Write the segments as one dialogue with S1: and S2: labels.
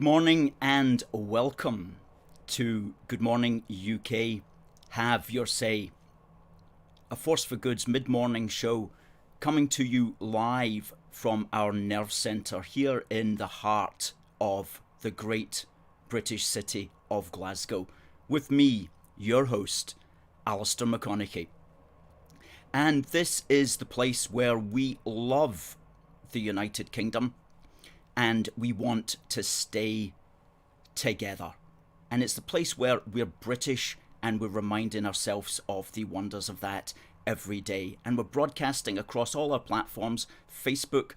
S1: morning and welcome to Good Morning UK. Have your say. A Force for Good's mid-morning show coming to you live from our nerve centre here in the heart of the great British city of Glasgow with me, your host, Alistair McConnachie. And this is the place where we love the United Kingdom and we want to stay together. And it's the place where we're British and we're reminding ourselves of the wonders of that every day. And we're broadcasting across all our platforms, Facebook,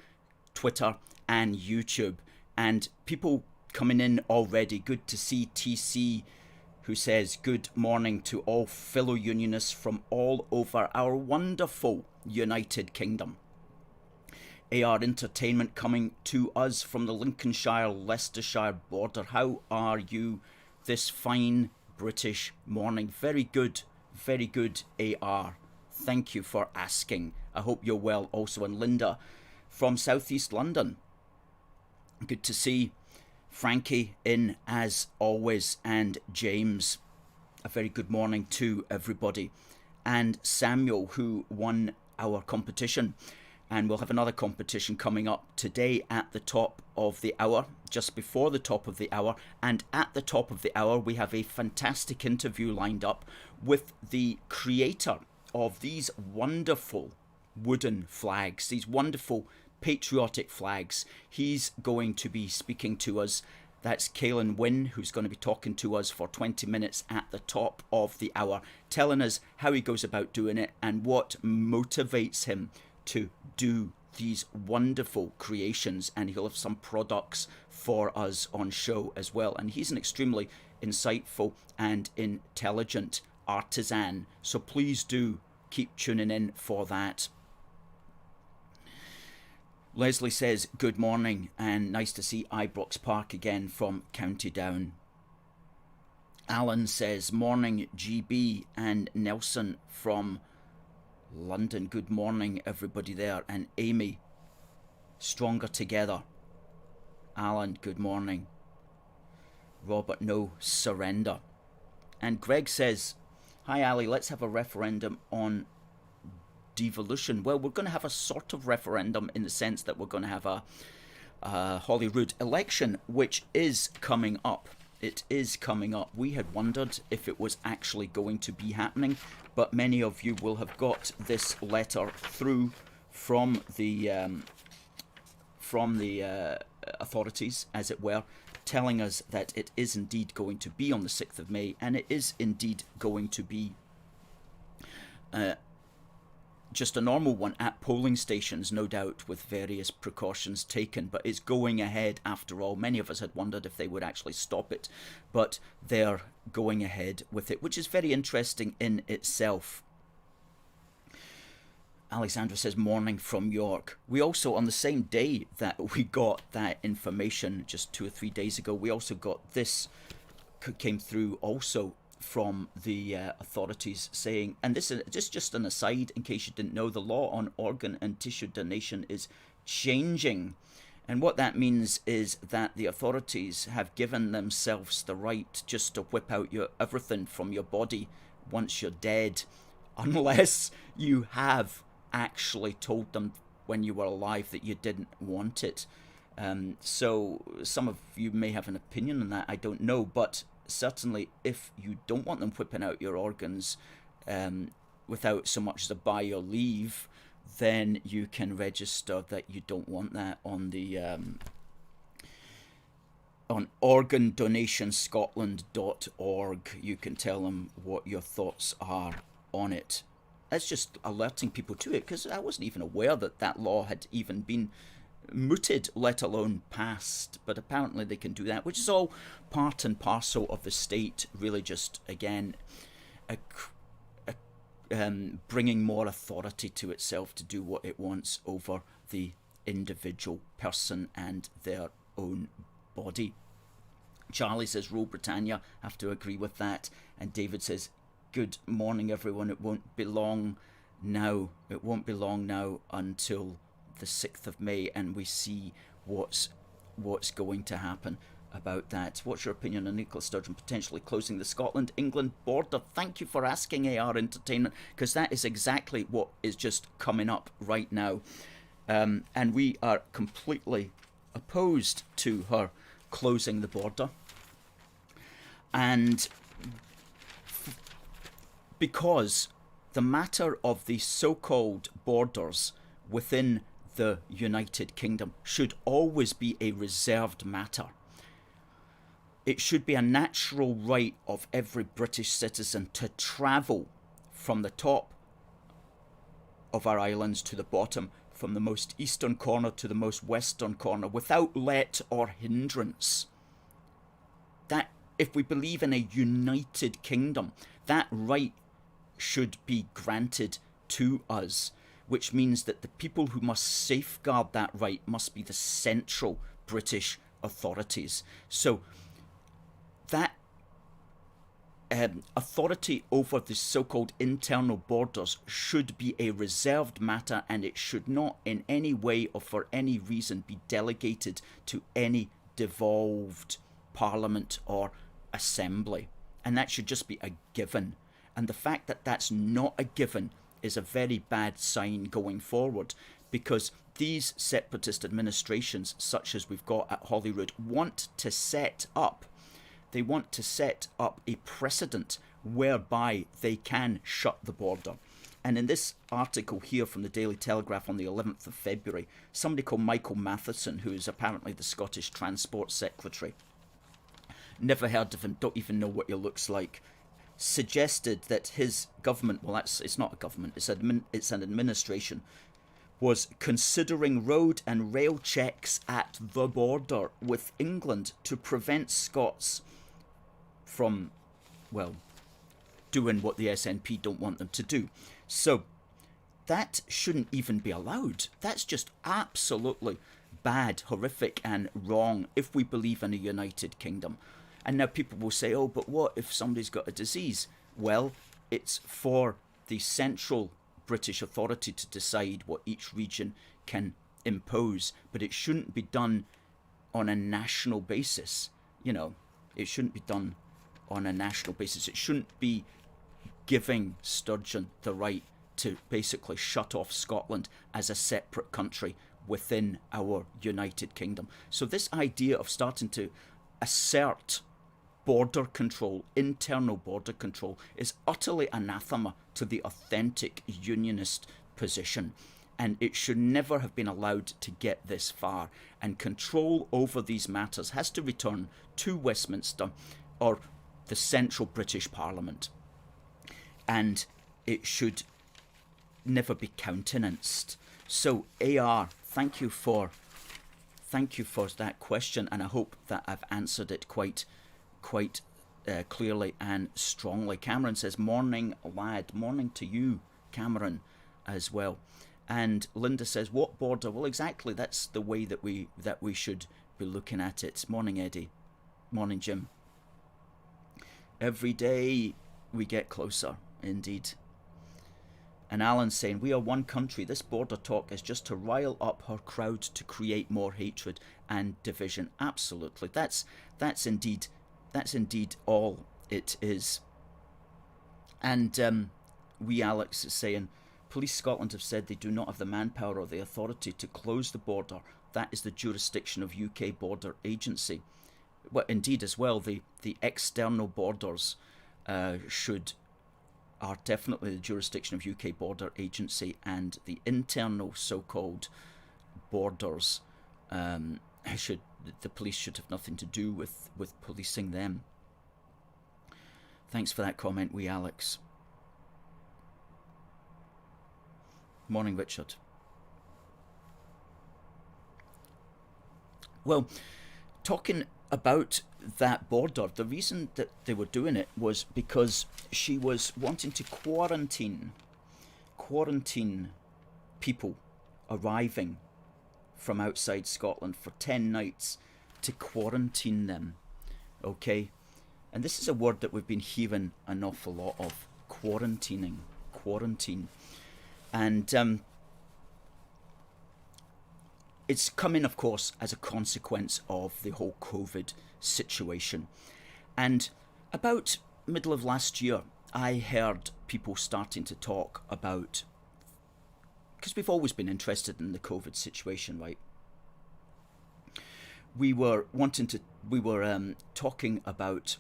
S1: Twitter and YouTube. And people coming in already. Good to see TC, who says good morning to all fellow Unionists from all over our wonderful United Kingdom. AR Entertainment coming to us from the Lincolnshire-Leicestershire border. How are you this fine British morning? Very good, AR. Thank you for asking. I hope you're well also. And Linda from Southeast London. Good to see Frankie in as always, and James. A very good morning to everybody. And Samuel, who won our competition. And we'll have another competition coming up today at the top of the hour, just before the top of the hour. And at the top of the hour, we have a fantastic interview lined up with the creator of these wonderful wooden flags, these wonderful patriotic flags. He's going to be speaking to us. That's Caelan Wynne, who's going to be talking to us for 20 minutes at the top of the hour, telling us how he goes about doing it and what motivates him to do these wonderful creations. And he'll have some products for us on show as well. And he's an extremely insightful and intelligent artisan. So please do keep tuning in for that. Leslie says good morning and nice to see Ibrox Park again from County Down. Alan says morning GB, and Nelson from London. Good morning everybody there. And Amy, stronger together. Alan, good morning. Robert, no surrender. And Greg says, hi Ali, let's have a referendum on devolution. Well, we're going to have a sort of referendum in the sense that we're going to have a Holyrood election, which is coming up. It is coming up. We had wondered if it was actually going to be happening, but many of you will have got this letter through from the authorities, as it were, telling us that it is indeed going to be on the 6th of May, and it is indeed going to be just a normal one at polling stations, no doubt, with various precautions taken, but it's going ahead after all. Many of us had wondered if they would actually stop it, but they're going ahead with it, which is very interesting in itself. Alexandra says morning from York. We also, on the same day that we got that information, just 2 or 3 days ago, we also got this, came through also from the authorities saying, and this is just an aside in case you didn't know, the law on organ and tissue donation is changing. And what that means is that the authorities have given themselves the right just to whip out everything from your body once you're dead, unless you have actually told them when you were alive that you didn't want it. So some of you may have an opinion on that, I don't know, but certainly if you don't want them whipping out your organs without so much as a by your leave, then you can register that you don't want that on the on organdonationscotland.org. You can tell them what your thoughts are on it. That's just alerting people to it, because I wasn't even aware that that law had even been mooted, let alone passed, but apparently they can do that, which is all part and parcel of the state really just, again, bringing more authority to itself to do what it wants over the individual person and their own body. Charlie says Rule Britannia, have to agree with that. And David says good morning everyone, it won't be long now, until the 6th of May and we see what's going to happen. about that. What's your opinion on Nicola Sturgeon potentially closing the Scotland-England border? Thank you for asking, AR Entertainment, because that is exactly what is just coming up right now. And we are completely opposed to her closing the border. And because the matter of the so-called borders within the United Kingdom should always be a reserved matter. It should be a natural right of every British citizen to travel from the top of our islands to the bottom, from the most eastern corner to the most western corner, without let or hindrance. That, if we believe in a united kingdom, that right should be granted to us, which means that the people who must safeguard that right must be the central British authorities. So that authority over the so-called internal borders should be a reserved matter, and it should not in any way or for any reason be delegated to any devolved parliament or assembly. And that should just be a given. And the fact that that's not a given is a very bad sign going forward, because these separatist administrations, such as we've got at Holyrood, want to set up a precedent whereby they can shut the border. And in this article here from the Daily Telegraph on the 11th of February, somebody called Michael Matheson, who is apparently the Scottish Transport Secretary, never heard of him, don't even know what he looks like, suggested that his government, well, it's not a government, it's an administration, was considering road and rail checks at the border with England to prevent Scots from, well, doing what the SNP don't want them to do. So that shouldn't even be allowed. That's just absolutely bad, horrific and wrong if we believe in a united kingdom. And now people will say, oh, but what if somebody's got a disease? Well, it's for the central British authority to decide what each region can impose, but it shouldn't be done on a national basis. You know, it shouldn't be done on a national basis. It shouldn't be giving Sturgeon the right to basically shut off Scotland as a separate country within our United Kingdom. So this idea of starting to assert border control, internal border control, is utterly anathema to the authentic unionist position. And it should never have been allowed to get this far. And control over these matters has to return to Westminster or the central British Parliament. And it should never be countenanced. So AR, thank you for that question, and I hope that I've answered it quite clearly and strongly. Cameron says, morning lad. Morning to you, Cameron, as well. And Linda says, what border? Well, exactly, that's the way that we should be looking at it. Morning, Eddie. Morning, Jim. Every day we get closer, indeed. And Alan's saying, we are one country. This border talk is just to rile up her crowd to create more hatred and division. Absolutely. That's indeed all it is. And Alex is saying, Police Scotland have said they do not have the manpower or the authority to close the border. That is the jurisdiction of UK Border Agency. Well, indeed, as well, the external borders are definitely the jurisdiction of UK Border Agency, and the internal so-called borders the police should have nothing to do with policing them. Thanks for that comment, Alex. Morning, Richard. Well, talking about that border, the reason that they were doing it was because she was wanting to quarantine people arriving from outside Scotland for 10 nights, to quarantine them. Okay, and this is a word that we've been hearing an awful lot of, quarantine. And it's come in, of course, as a consequence of the whole COVID situation. And about middle of last year, I heard people starting to talk about, because we've always been interested in the COVID situation, right? We were talking about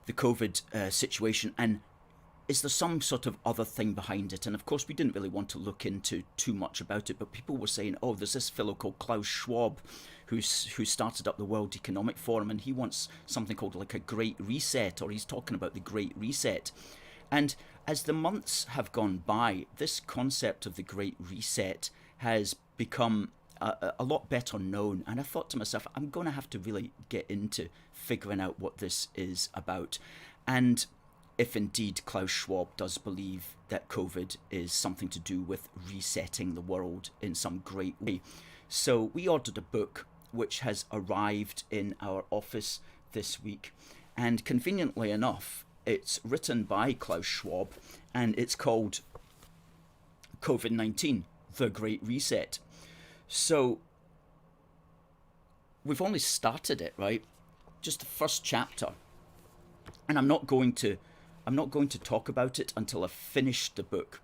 S1: the COVID situation, and is there some sort of other thing behind it? And of course, we didn't really want to look into too much about it, but people were saying, oh, there's this fellow called Klaus Schwab who started up the World Economic Forum, and he wants something called like a Great Reset, or he's talking about the Great Reset. And as the months have gone by, this concept of the Great Reset has become a lot better known. And I thought to myself, I'm going to have to really get into figuring out what this is about. And if indeed Klaus Schwab does believe that COVID is something to do with resetting the world in some great way. So we ordered a book which has arrived in our office this week. And conveniently enough, it's written by Klaus Schwab, and it's called COVID-19, The Great Reset. So we've only started it, right? Just the first chapter. And I'm not going to talk about it until I've finished the book.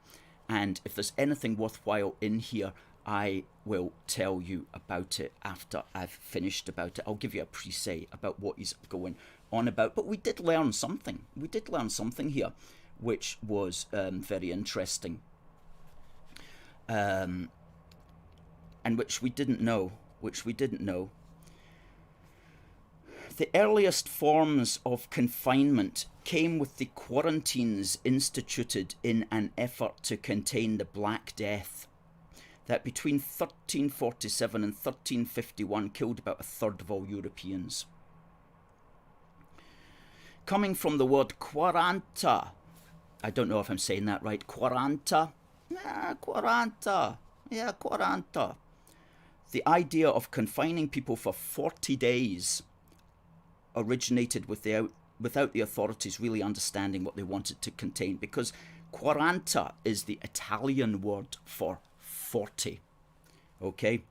S1: And if there's anything worthwhile in here, I will tell you about it after I've finished about it. I'll give you a pre-say about what he's going on about. But we did learn something. We did learn something here, which was very interesting. And which we didn't know. The earliest forms of confinement came with the quarantines instituted in an effort to contain the Black Death that between 1347 and 1351 killed about a third of all Europeans. Coming from the word quaranta, I don't know if I'm saying that right, quaranta? Quaranta. The idea of confining people for 40 days originated without the authorities really understanding what they wanted to contain, because quaranta is the Italian word for 40, okay?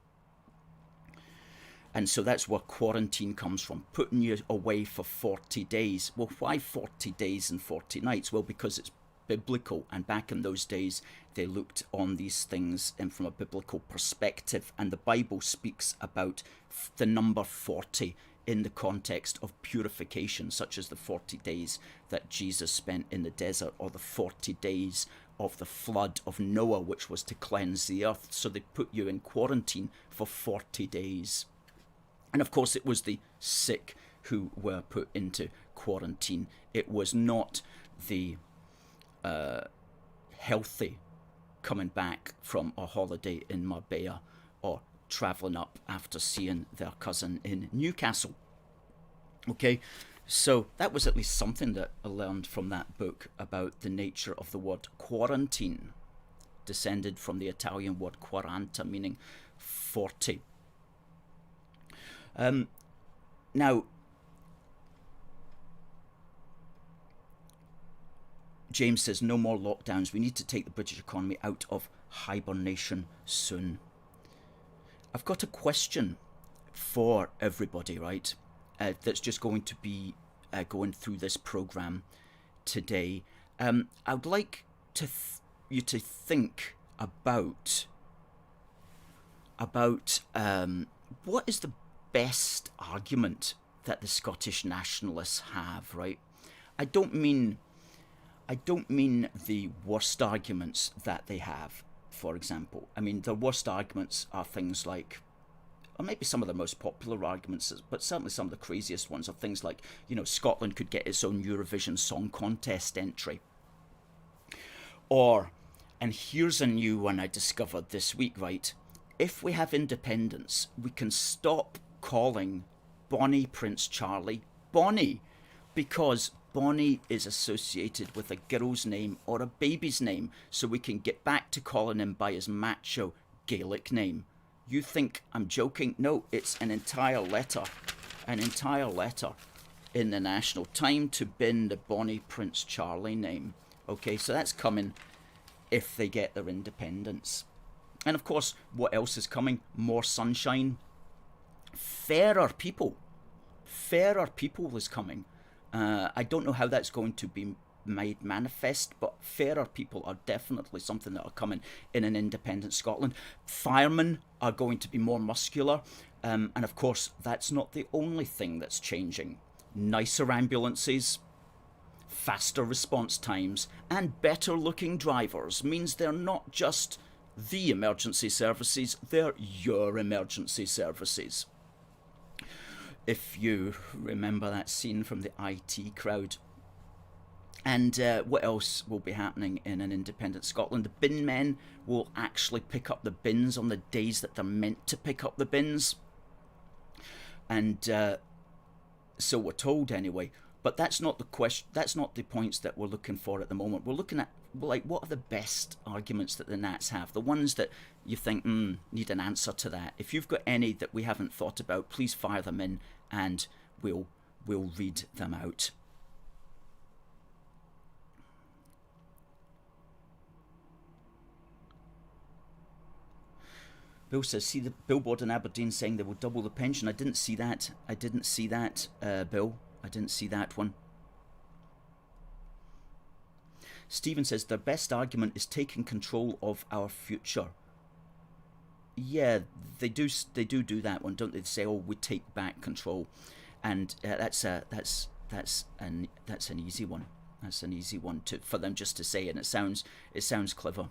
S1: And so that's where quarantine comes from, putting you away for 40 days. Well, why 40 days and 40 nights? Well, because it's biblical, and back in those days they looked on these things from a biblical perspective, and the Bible speaks about the number 40 in the context of purification, such as the 40 days that Jesus spent in the desert, or the 40 days of the flood of Noah, which was to cleanse the earth. So they put you in quarantine for 40 days. And of course it was the sick who were put into quarantine. It was not the healthy coming back from a holiday in Marbella or travelling up after seeing their cousin in Newcastle. Okay, so that was at least something that I learned from that book about the nature of the word quarantine, descended from the Italian word quaranta, meaning 40. Now, James says, no more lockdowns. We need to take the British economy out of hibernation soon. I've got a question for everybody, right? That's just going to be going through this program today. I would like you to think about what is the best argument that the Scottish nationalists have, right? I don't mean the worst arguments that they have, for example. I mean, their worst arguments are things like, or maybe some of the most popular arguments, but certainly some of the craziest ones are things like, Scotland could get its own Eurovision Song Contest entry. Or, and here's a new one I discovered this week, right? If we have independence, we can stop calling Bonnie Prince Charlie Bonnie, because Bonnie is associated with a girl's name or a baby's name, so we can get back to calling him by his macho Gaelic name. You think I'm joking? No, it's an entire letter in the National. Time to bin the Bonnie Prince Charlie name. Okay, so that's coming if they get their independence. And of course, what else is coming? More sunshine. Fairer people. Fairer people is coming. I don't know how that's going to be made manifest, but fairer people are definitely something that are coming in an independent Scotland. Firemen are going to be more muscular, and of course that's not the only thing that's changing. Nicer ambulances, faster response times, and better looking drivers means they're not just the emergency services, they're your emergency services. If you remember that scene from the IT Crowd. And what else will be happening in an independent Scotland? The bin men will actually pick up the bins on the days that they're meant to pick up the bins. And so we're told anyway. But that's not the question. That's not the points that we're looking for at the moment. We're looking at, like, what are the best arguments that the Nats have? The ones that you think, need an answer to that. If you've got any that we haven't thought about, please fire them in and we'll read them out. Bill says, see the billboard in Aberdeen saying they will double the pension. I didn't see that. Bill. I didn't see that one. Stephen says, their best argument is taking control of our future. Yeah, they do that one, don't they? They say, oh, we take back control. And that's an easy one. That's an easy one for them just to say, and it sounds clever.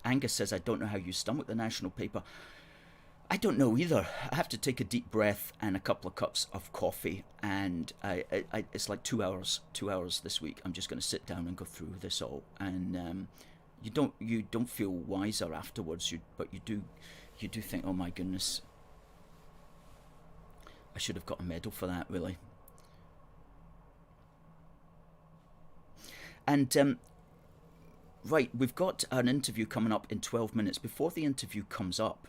S1: Angus says, I don't know how you stomach the national paper. I don't know either. I have to take a deep breath and a couple of cups of coffee, and it's like 2 hours this week. I'm just going to sit down and go through this all, and you don't feel wiser afterwards, but you do think, oh my goodness, I should have got a medal for that, really. And right, we've got an interview coming up in 12 minutes. Before the interview comes up,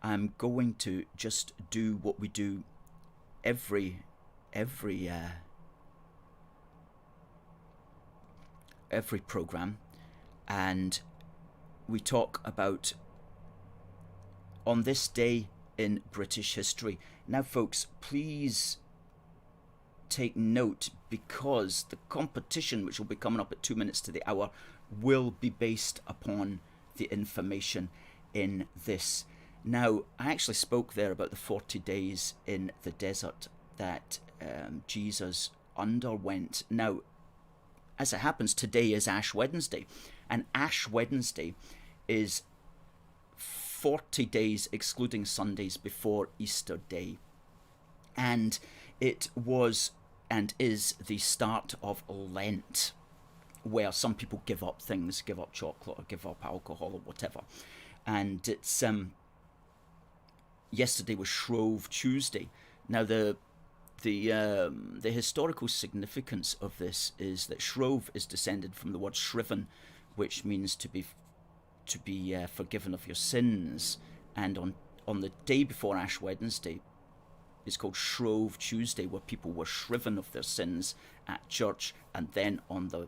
S1: I'm going to just do what we do every program, and we talk about on this day in British history. Now, folks, please take note, because the competition, which will be coming up at 2 minutes to the hour, will be based upon the information in this. Now, I actually spoke there about the 40 days in the desert that Jesus underwent. Now, as it happens, today is Ash Wednesday, and Ash Wednesday is 40 days, excluding Sundays, before Easter Day. And it was and is the start of Lent, where some people give up things, give up chocolate or give up alcohol or whatever. And it's yesterday was Shrove Tuesday. Now the historical significance of this is that Shrove is descended from the word shriven, which means to be forgiven of your sins. And on the day before Ash Wednesday, it's called Shrove Tuesday, where people were shriven of their sins at church, and then on the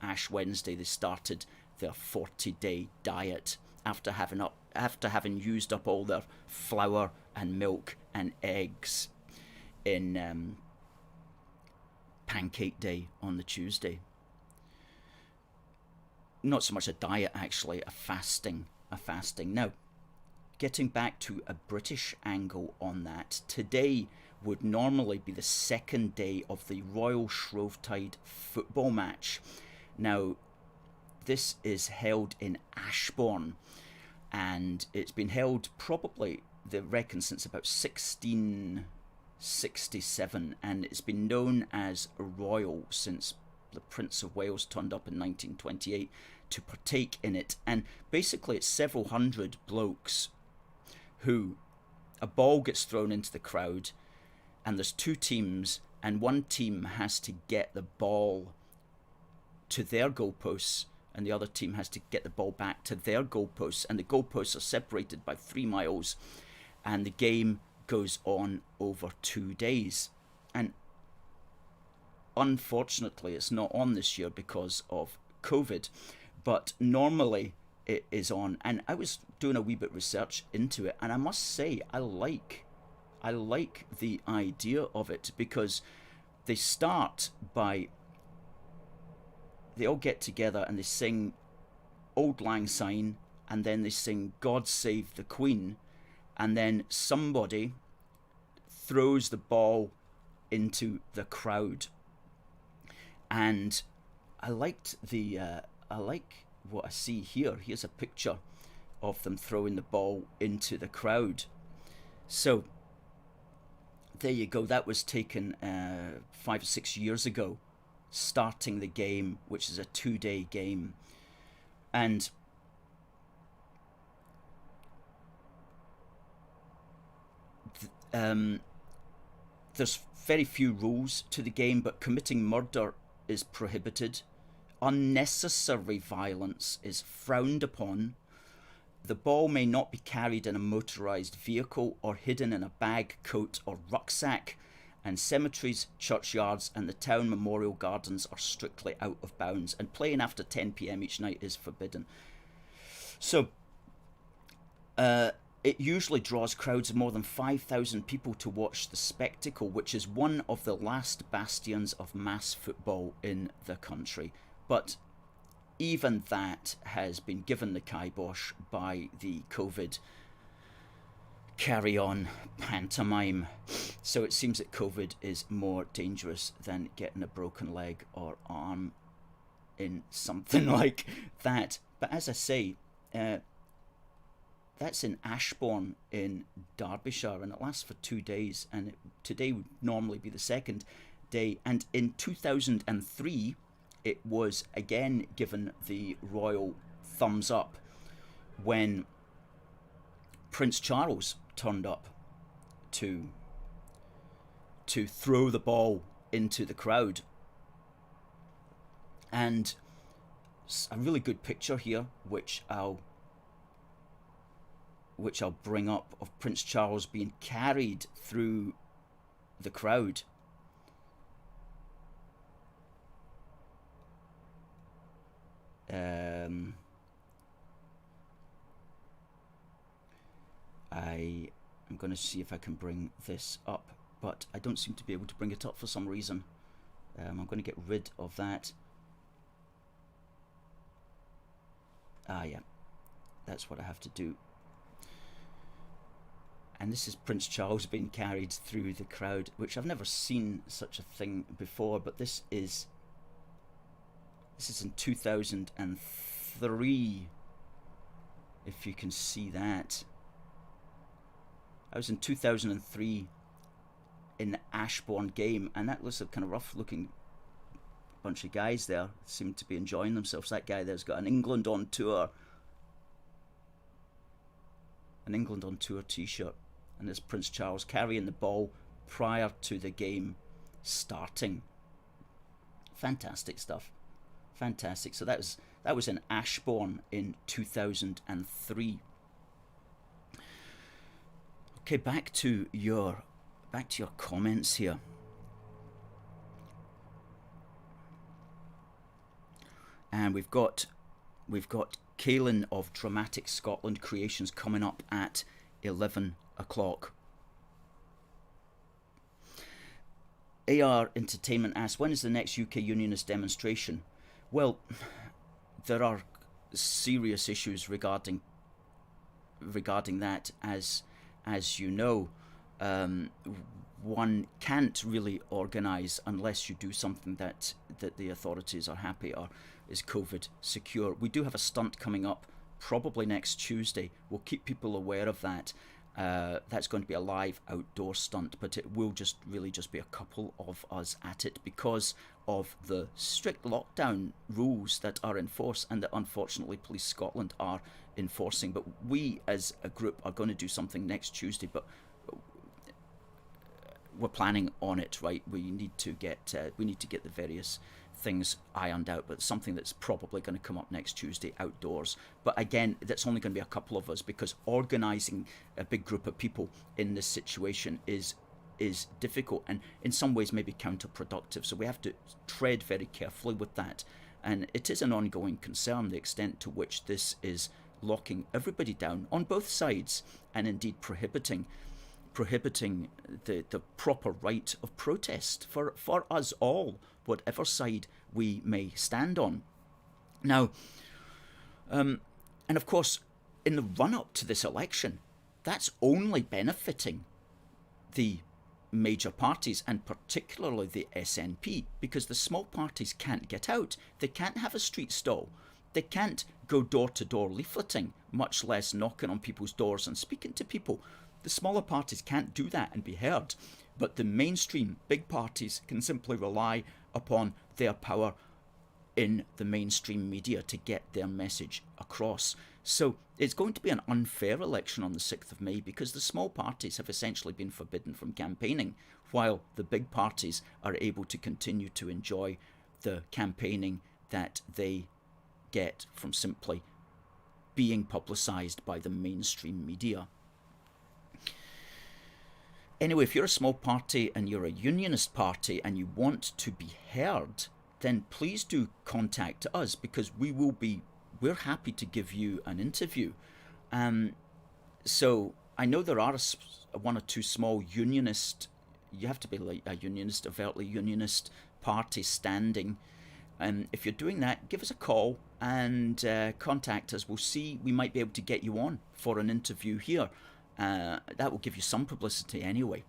S1: Ash Wednesday they started their 40-day diet after having used up all their flour and milk and eggs in Pancake Day on the Tuesday. Not so much a diet, actually, a fasting. Now, getting back to a British angle on that, today would normally be the second day of the Royal Shrovetide football match. Now, this is held in Ashbourne, and it's been held probably, they reckon, since about 1667, and it's been known as Royal since the Prince of Wales turned up in 1928 to partake in it. And basically it's several hundred blokes who, a ball gets thrown into the crowd, and there's two teams, and one team has to get the ball to their goalposts, and the other team has to get the ball back to their goalposts, and the goalposts are separated by 3 miles, and the game goes on over 2 days. And unfortunately it's not on this year because of COVID, but normally it is on. And I was doing a wee bit of research into it, and I must say I like the idea of it, because they all get together and they sing Auld Lang Syne, and then they sing God Save the Queen, and then somebody throws the ball into the crowd. And I like what I see here. Here's a picture of them throwing the ball into the crowd. So there you go. That was taken 5 or 6 years ago, starting the game, which is a 2-day game. And there's very few rules to the game, but committing murder is prohibited. Unnecessary violence is frowned upon. The ball may not be carried in a motorised vehicle or hidden in a bag, coat or rucksack. And cemeteries, churchyards and the town memorial gardens are strictly out of bounds. And playing after 10 p.m. each night is forbidden. So it usually draws crowds of more than 5,000 people to watch the spectacle, which is one of the last bastions of mass football in the country. But even that has been given the kibosh by the COVID carry-on pantomime. So it seems that COVID is more dangerous than getting a broken leg or arm in something like that. But as I say, that's in Ashbourne in Derbyshire, and it lasts for 2 days, and today would normally be the second day. And in 2003 it was again given the royal thumbs up when Prince Charles turned up to throw the ball into the crowd. And a really good picture here, which I'll bring up, of Prince Charles being carried through the crowd. I'm going to see if I can bring this up, but I don't seem to be able to bring it up for some reason. I'm going to get rid of that. Yeah, that's what I have to do. And this is Prince Charles being carried through the crowd, which I've never seen such a thing before, but this is in 2003, if you can see that. I was in 2003 in the Ashbourne game, and that was a kind of rough looking bunch of guys there, seemed to be enjoying themselves. That guy there's got an England on tour t-shirt, and there's Prince Charles carrying the ball prior to the game starting. Fantastic stuff. Fantastic. So that was in Ashbourne in 2003. Okay, back to your comments here. And we've got Kaylin of Dramatic Scotland Creations coming up at 11 o'clock. AR Entertainment asks, when is the next UK Unionist demonstration? Well, there are serious issues regarding that, as you know. One can't really organise unless you do something that the authorities are happy or is COVID secure. We do have a stunt coming up probably next Tuesday. We'll keep people aware of that. That's going to be a live outdoor stunt, but it will just be a couple of us at it because of the strict lockdown rules that are in force and that unfortunately Police Scotland are enforcing. But we as a group are going to do something next Tuesday, but we're planning on it, right? We need to get the various things ironed out, but something that's probably going to come up next Tuesday outdoors. But again, that's only going to be a couple of us, because organising a big group of people in this situation is difficult and in some ways maybe counterproductive. So we have to tread very carefully with that. And it is an ongoing concern, the extent to which this is locking everybody down on both sides, and indeed prohibiting the proper right of protest for us all, whatever side we may stand on. Now, and of course, in the run-up to this election, that's only benefiting the major parties, and particularly the SNP, because the small parties can't get out. They can't have a street stall. They can't go door-to-door leafleting, much less knocking on people's doors and speaking to people. The smaller parties can't do that and be heard, but the mainstream big parties can simply rely upon their power in the mainstream media to get their message across. So it's going to be an unfair election on the 6th of May, because the small parties have essentially been forbidden from campaigning, while the big parties are able to continue to enjoy the campaigning that they get from simply being publicised by the mainstream media. Anyway, if you're a small party and you're a unionist party and you want to be heard, then please do contact us, because we're happy to give you an interview. So I know there are one or two small unionist, you have to be like a unionist, overtly unionist party standing. If you're doing that, give us a call and contact us. We'll see, we might be able to get you on for an interview here. That will give you some publicity anyway.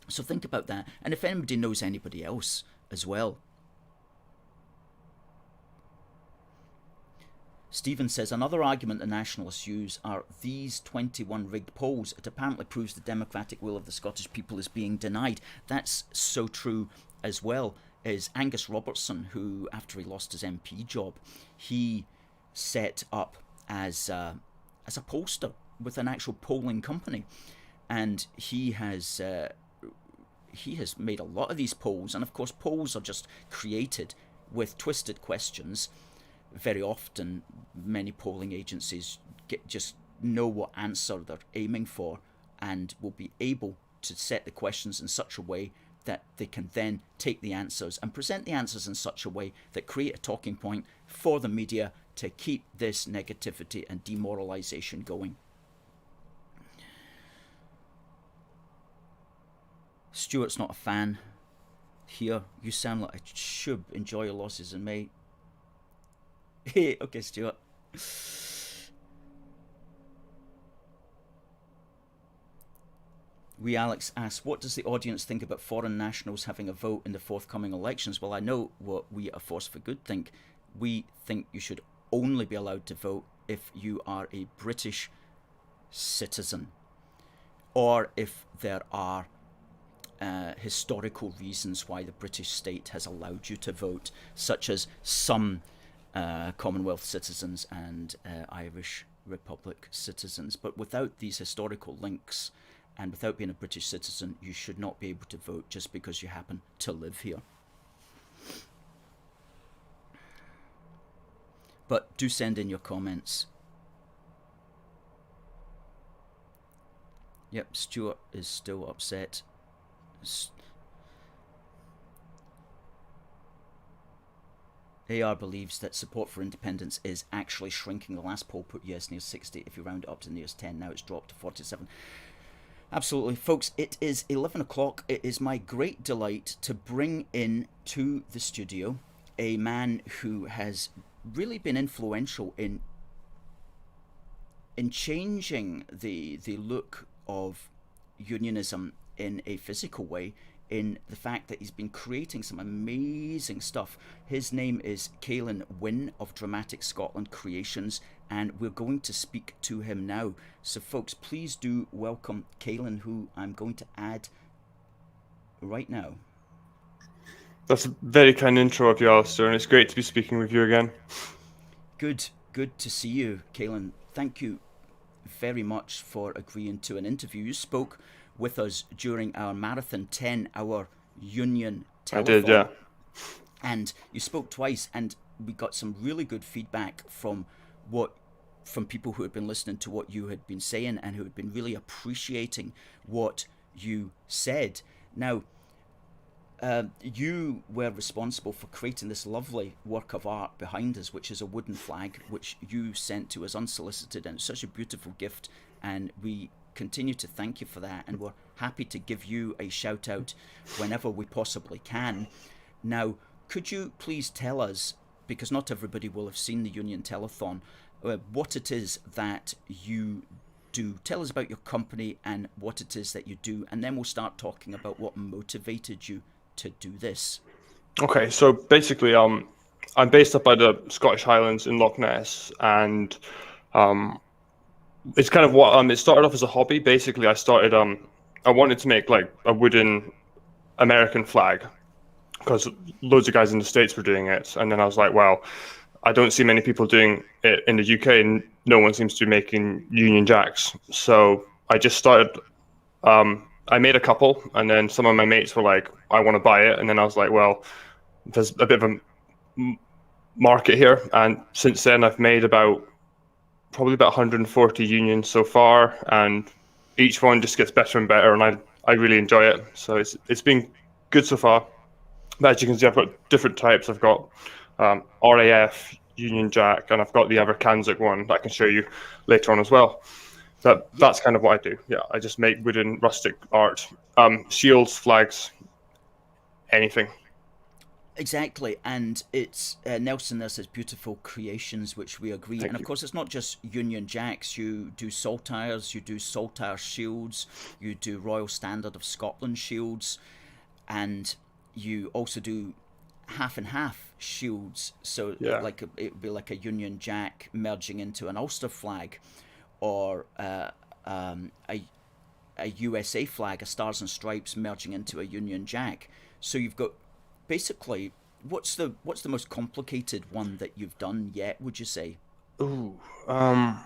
S1: So think about that. And if anybody knows anybody else as well. Stephen says, another argument the Nationalists use are these 21 rigged polls. It apparently proves the democratic will of the Scottish people is being denied. That's so true as well. Is Angus Robertson, who, after he lost his MP job, he set up as a pollster with an actual polling company, and he has made a lot of these polls. And of course, polls are just created with twisted questions. Very often, many polling agencies just know what answer they're aiming for, and will be able to set the questions in such a way that they can then take the answers and present the answers in such a way that create a talking point for the media to keep this negativity and demoralisation going. Stuart's not a fan here. You sound like a shub. Enjoy your losses in May. Hey, okay, Stuart. Alex asks, what does the audience think about foreign nationals having a vote in the forthcoming elections? Well, I know what we at A Force for Good think. We think you should only be allowed to vote if you are a British citizen, or if there are historical reasons why the British state has allowed you to vote, such as some Commonwealth citizens and Irish Republic citizens. But without these historical links, and without being a British citizen, you should not be able to vote just because you happen to live here. But do send in your comments. Yep, Stuart is still upset. AR believes that support for independence is actually shrinking. The last poll put yes near 60. If you round it up to the nearest 10, now it's dropped to 47. Absolutely. Folks, it is 11 o'clock. It is my great delight to bring in to the studio a man who has really been influential in changing the look of unionism in a physical way, in the fact that he's been creating some amazing stuff. His name is Caelan Wynne of Dramatic Scotland Creations, and we're going to speak to him now. So folks, please do welcome Caelan, who I'm going to add right now.
S2: That's a very kind intro of you, Alistair, and it's great to be speaking with you again.
S1: Good to see you, Caelan. Thank you very much for agreeing to an interview. You spoke with us during our marathon 10-hour union telethon. I
S2: did, yeah.
S1: And you spoke twice, and we got some really good feedback from people who had been listening to what you had been saying, and who had been really appreciating what you said. Now, you were responsible for creating this lovely work of art behind us, which is a wooden flag, which you sent to us unsolicited, and it's such a beautiful gift, and we continue to thank you for that, and we're happy to give you a shout out whenever we possibly can. Now, could you please tell us, because not everybody will have seen the Union Telethon, what it is that you do? Tell us about your company and what it is that you do, and then we'll start talking about what motivated you to do this.
S2: Okay, so basically, I'm based up by the Scottish Highlands in Loch Ness, and it's kind of what it started off as a hobby. Basically, I wanted to make like a wooden American flag because loads of guys in the States were doing it, and then I was like, well, I don't see many people doing it in the UK, and no one seems to be making Union Jacks. So I just started. I made a couple, and then some of my mates were like, I want to buy it. And then I was like, well, there's a bit of a market here. And since then, I've made probably about 140 unions so far. And each one just gets better and better. And I really enjoy it. So it's been good so far. But as you can see, I've got different types. I've got RAF, Union Jack, and I've got the Evercansic one that I can show you later on as well. That's kind of what I do. Yeah, I just make wooden rustic art, shields, flags, anything.
S1: Exactly, and it's Nelson. There's his beautiful creations, which we agree.
S2: Thank
S1: and of
S2: you.
S1: course, it's not just Union Jacks. You do saltires, you do saltire shields, you do Royal Standard of Scotland shields, and you also do half and half shields. So
S2: Yeah.
S1: like it would be like a Union Jack merging into an Ulster flag, or a USA flag, a Stars and Stripes merging into a Union Jack. So you've got basically what's the most complicated one that you've done yet? Would you say?
S2: Ooh. Well,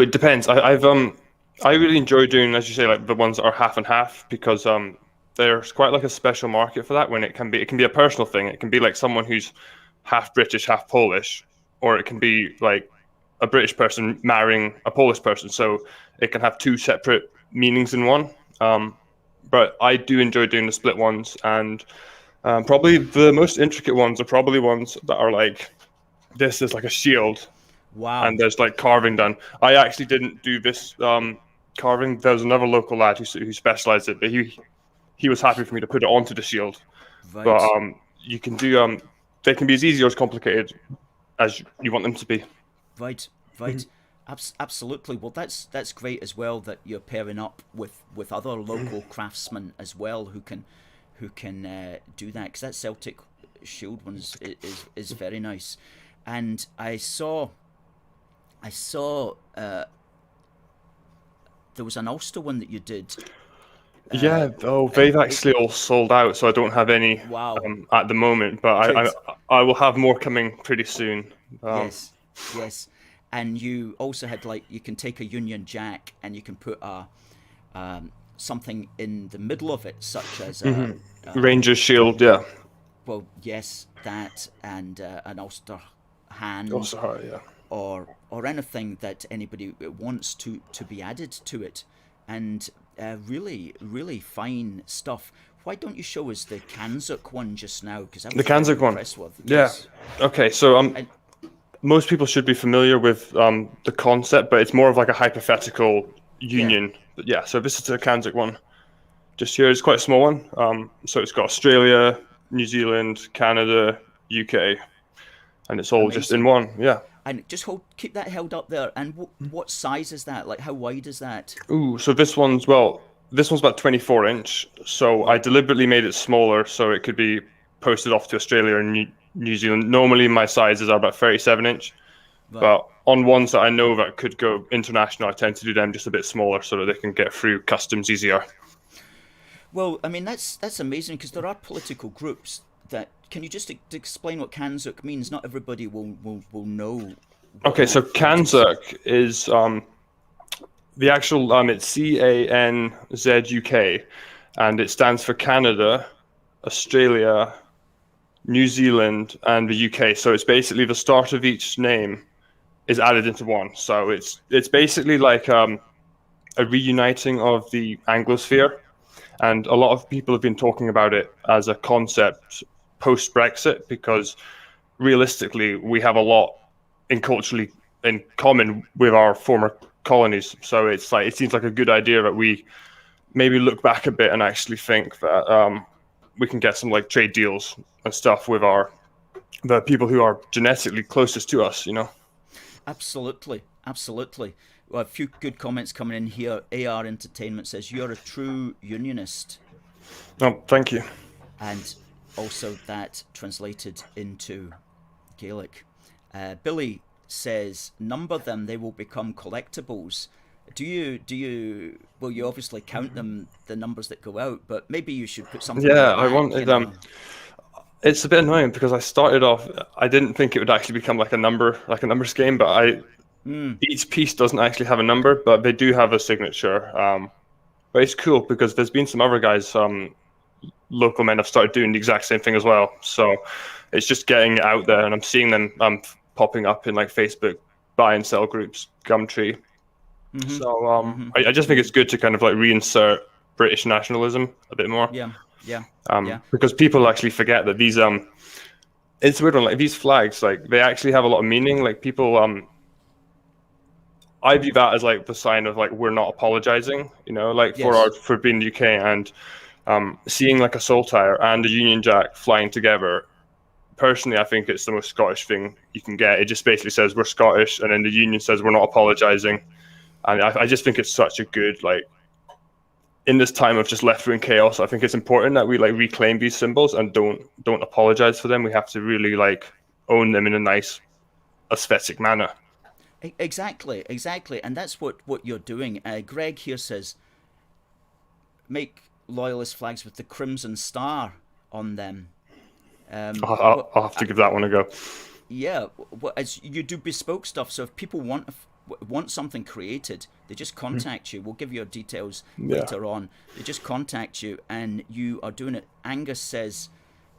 S2: it depends. I really enjoy doing, as you say, like the ones that are half and half because there's quite like a special market for that. When it can be a personal thing. It can be like someone who's half British, half Polish, or it can be like a British person marrying a Polish person. So it can have two separate meanings in one. But I do enjoy doing the split ones, and probably the most intricate ones are probably ones that are like this is like a shield,
S1: Wow.
S2: and there's like carving done. I actually didn't do this carving. There was another local lad who specialized in it, but he was happy for me to put it onto the shield. But
S1: Right.
S2: you can do they can be as easy or as complicated as you want them to be.
S1: Right. Right. Absolutely. Well, that's great as well that you're pairing up with other local craftsmen as well who can do that, because that Celtic shield one is very nice. And I saw there was an Ulster one that you did.
S2: Yeah,
S1: And
S2: they've actually all sold out, so I don't have any
S1: wow.
S2: at the moment. But
S1: Good.
S2: I will have more coming pretty soon.
S1: Yes. Yes. And you also had, like, you can take a Union Jack and you can put a something in the middle of it, such as
S2: Rangers Shield, yeah.
S1: well, yes, that, and an Ulster hand,
S2: Also, yeah.
S1: or anything that anybody wants to be added to it, and really fine stuff. Why don't you show us the Kanzuk one just now? Because I was
S2: The
S1: very
S2: Kanzuk one.
S1: impressed with.
S2: Yeah.
S1: Yes.
S2: Okay, so
S1: And
S2: most people should be familiar with the concept, but it's more of like a hypothetical union. But yeah, so this is the Kanzuk one. Just here, it's quite a small one. So it's got Australia, New Zealand, Canada, UK, and it's all just in
S1: amazing.
S2: one. Yeah.
S1: And just keep that held up there. And what size is that? Like, how wide is that?
S2: Ooh, so this one's about 24 inch. So I
S1: Right.
S2: deliberately made it smaller so it could be posted off to Australia and New Zealand. Normally my sizes are about 37 inch,
S1: Right.
S2: but on ones that I know that could go international, I tend to do them just a bit smaller so that they can get through customs easier.
S1: Well, I mean, that's amazing, because there are political groups that. Can you just explain what Kanzuk means? Not everybody will know what
S2: Okay, so
S1: that is.
S2: Kanzuk is the actual it's CANZUK, and it stands for Canada, Australia, New Zealand, and the UK. So it's basically the start of each name is added into one. So it's basically like a reuniting of the Anglosphere. And a lot of people have been talking about it as a concept post-Brexit, because realistically, we have a lot culturally in common with our former colonies. So it seems like a good idea that we maybe look back a bit and actually think that we can get some like trade deals and stuff with the people who are genetically closest to us, you know.
S1: Absolutely, absolutely. Well, a few good comments coming in here. AR Entertainment says you're a true unionist,
S2: Oh, thank you.
S1: and also that translated into Gaelic. Billy says, number them, they will become collectibles. Well, you obviously count them, the numbers that go out, but maybe you should put something
S2: Yeah,
S1: like
S2: I
S1: that,
S2: wanted it's a bit annoying because I started off, I didn't think it would actually become like a numbers game, but each piece doesn't actually have a number, but they do have a signature. But it's cool because there's been some other guys, local men have started doing the exact same thing as well. So it's just getting it out there, and I'm seeing them popping up in like Facebook buy and sell groups, Gumtree. So I just think it's good to kind of like reinsert British nationalism a bit more.
S1: Yeah.
S2: Because people actually forget that these it's weird one, like these flags, like they actually have a lot of meaning. Like people I view that as like the sign of like we're not apologizing, you know, like
S1: Yes.
S2: for being the UK, and seeing like a saltire and a Union Jack flying together. Personally, I think it's the most Scottish thing you can get. It just basically says we're Scottish, and then the Union says we're not apologizing, and I just think it's such a good, like, in this time of just left wing chaos, I think it's important that we like reclaim these symbols and don't apologize for them. We have to really like own them in a nice aesthetic manner.
S1: Exactly, and that's what you're doing. Greg here says, make loyalist flags with the crimson star on them.
S2: I'll have to give that one a go.
S1: Yeah, as you do bespoke stuff. So if people want something created, they just contact you. We'll give you your details later on. They just contact you, and you are doing it. Angus says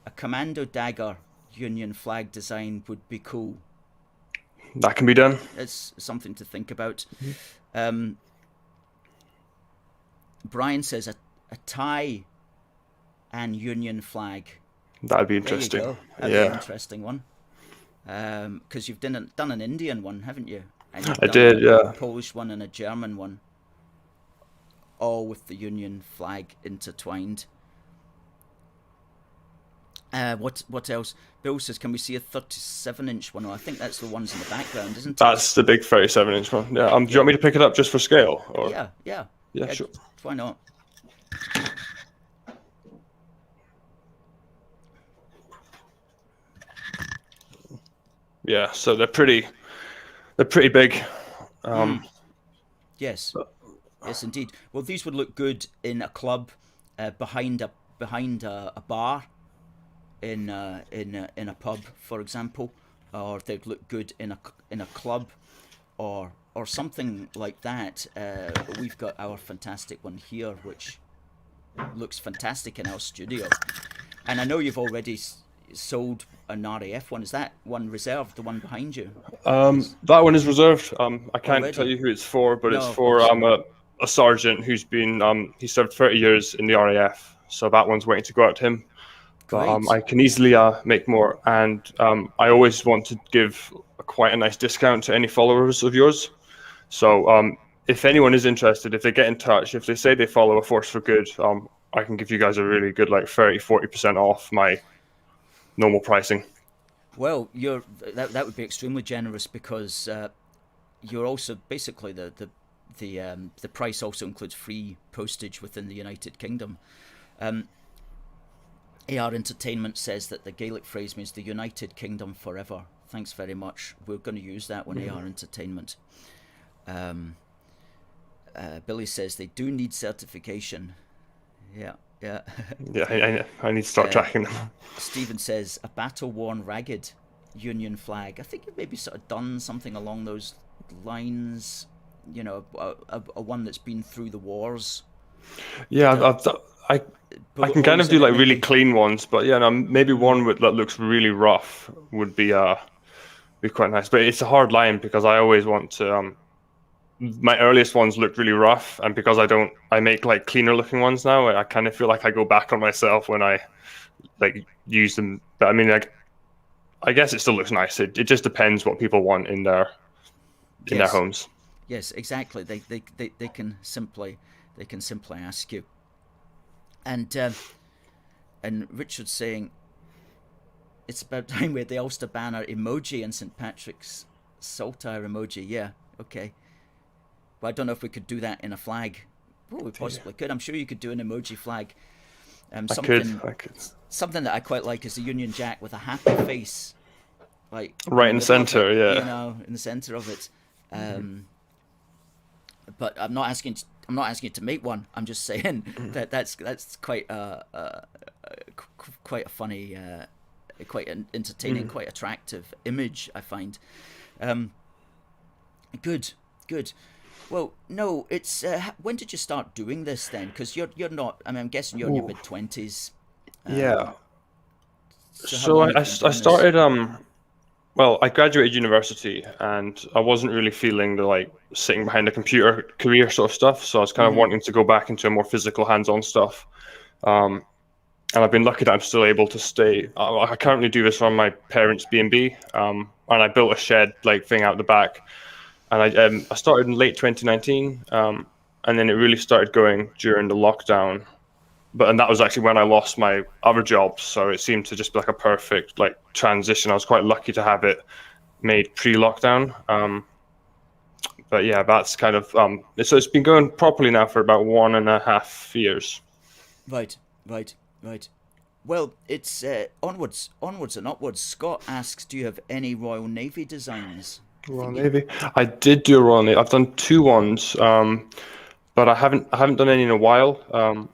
S1: a commando dagger Union flag design would be cool.
S2: That can be done.
S1: It's something to think about. Brian says a tie and Union flag.
S2: That'd be interesting.
S1: There you go. That'd be an interesting one. Because you've done an Indian one, haven't you? And you've done a Polish one and a German one, all with the Union flag intertwined. What else? Bill says, can we see a 37-inch one? Well, I think that's the ones in the background, isn't it?
S2: That's the big 37-inch one. Yeah. Do you want me to pick it up just for scale? Or?
S1: Yeah,
S2: sure.
S1: Why not?
S2: Yeah, so they're pretty big.
S1: Yes, indeed. Well, these would look good in a club, behind a bar, in a pub, for example, or they'd look good in a club, or something like that. We've got our fantastic one here, which looks fantastic in our studio, and I know you've already sold an RAF one. Is that one reserved, the one behind you?
S2: That one is reserved. I can't
S1: Already?
S2: tell you who it's for, but it's for a sergeant who's been he served 30 years in the RAF, so that one's waiting to go out to him. But I can easily make more, and I always want to give quite a nice discount to any followers of yours. So if anyone is interested, if they get in touch, if they say they follow A Force for Good, I can give you guys a really good, like 30-40% off my normal pricing.
S1: Well, that would be extremely generous, because you're also basically the price also includes free postage within the United Kingdom. AR Entertainment says that the Gaelic phrase means the United Kingdom forever. Thanks very much. We're going to use that one, AR Entertainment. Billy says they do need certification. Yeah.
S2: I need to start tracking them.
S1: Stephen says a battle-worn, ragged Union flag. I think you've maybe sort of done something along those lines. You know, a one that's been through the wars.
S2: Yeah, I can kind of do like really clean ones, but yeah, no, maybe one that looks really rough would be quite nice. But it's a hard line because I always want to my earliest ones looked really rough, and because I make like cleaner looking ones now. I kind of feel like I go back on myself when I like use them. But I mean, like, I guess it still looks nice. It just depends what people want in their homes.
S1: Yes, exactly. They can simply ask you. And Richard's saying it's about time we had the Ulster banner emoji and St. Patrick's saltire emoji. Yeah, okay. Well, I don't know if we could do that in a flag. Oh, we possibly could. I'm sure you could do an emoji flag.
S2: I could.
S1: Something that I quite like is the Union Jack with a happy face, like
S2: right in the center.
S1: Yeah, you know, in the center of it. But I'm not asking you to make one. I'm just saying that that's quite a funny, quite an entertaining, quite attractive image, I find. Good. Well, no, it's when did you start doing this then? Because you're not. I mean, I'm guessing you're in your mid-20s.
S2: Yeah. So I started. Well, I graduated university, and I wasn't really feeling the like sitting behind a computer career sort of stuff. So I was kind of wanting to go back into a more physical, hands-on stuff. And I've been lucky that I'm still able to stay. I currently do this on my parents' B&B, and I built a shed like thing out the back. And I started in late 2019, and then it really started going during the lockdown. And that was actually when I lost my other job, so it seemed to just be like a perfect like transition. I was quite lucky to have it made pre-lockdown. But yeah, that's kind of so it's been going properly now for about 1.5 years.
S1: Right. Well, it's onwards and upwards. Scott asks, do you have any Royal Navy designs?
S2: Royal Navy. I did do a Royal Navy. I've done 2 ones, but I haven't done any in a while.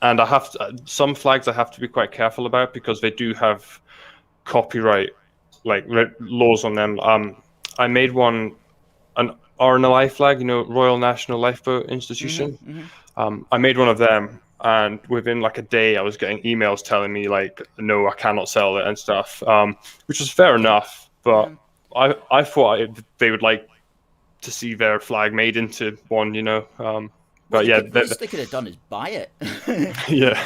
S2: And I have some flags I have to be quite careful about because they do have copyright like laws on them. I made one, an RNLI flag, Royal National Lifeboat Institution. I made one of them, and within like a day, I was getting emails telling me like, no, I cannot sell it and stuff, which was fair enough. But I thought they would like to see their flag made into one, But yeah,
S1: the least they could have done is buy it.
S2: Yeah.